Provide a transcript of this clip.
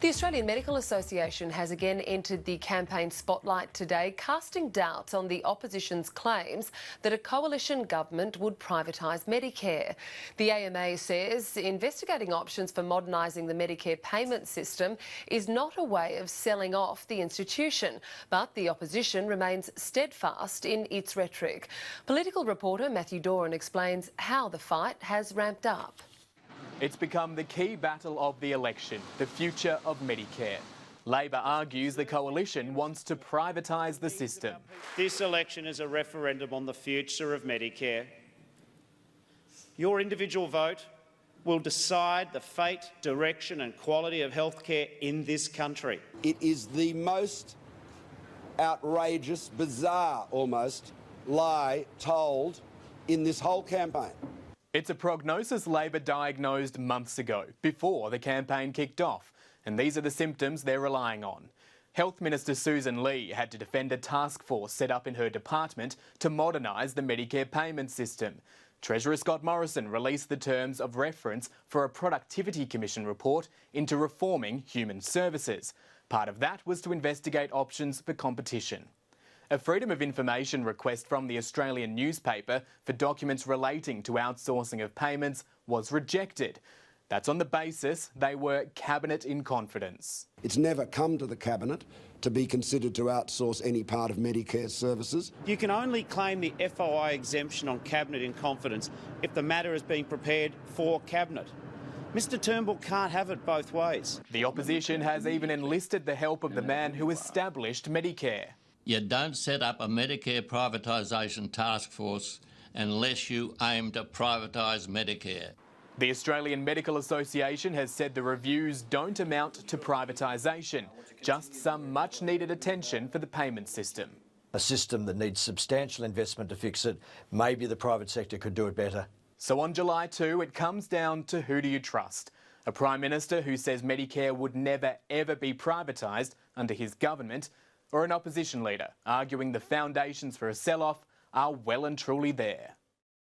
The Australian Medical Association has again entered the campaign spotlight today, casting doubt on the opposition's claims that a coalition government would privatise Medicare. The AMA says investigating options for modernising the Medicare payment system is not a way of selling off the institution, but the opposition remains steadfast in its rhetoric. Political reporter Matthew Doran explains how the fight has ramped up. It's become the key battle of the election, the future of Medicare. Labor argues the coalition wants to privatise the system. This election is a referendum on the future of Medicare. Your individual vote will decide the fate, direction and quality of healthcare in this country. It is the most outrageous, bizarre almost, lie told in this whole campaign. It's a prognosis Labor diagnosed months ago, before the campaign kicked off, and these are the symptoms they're relying on. Health Minister Sussan had to defend a task force set up in her department to modernise the Medicare payment system. Treasurer Scott Morrison released the terms of reference for a Productivity Commission report into reforming human services. Part of that was to investigate options for competition. A Freedom of Information request from the Australian newspaper for documents relating to outsourcing of payments was rejected. That's on the basis they were Cabinet in confidence. It's never come to the Cabinet to be considered to outsource any part of Medicare services. You can only claim the FOI exemption on Cabinet in confidence if the matter is being prepared for Cabinet. Mr Turnbull can't have it both ways. The opposition has even enlisted the help of the man who established Medicare. You don't set up a Medicare privatisation task force unless you aim to privatise Medicare. The Australian Medical Association has said the reviews don't amount to privatisation, just some much-needed attention for the payment system. A system that needs substantial investment to fix it. Maybe the private sector could do it better. So on July 2, it comes down to who do you trust? A Prime Minister who says Medicare would never ever be privatised under his government, or an opposition leader arguing the foundations for a sell-off are well and truly there.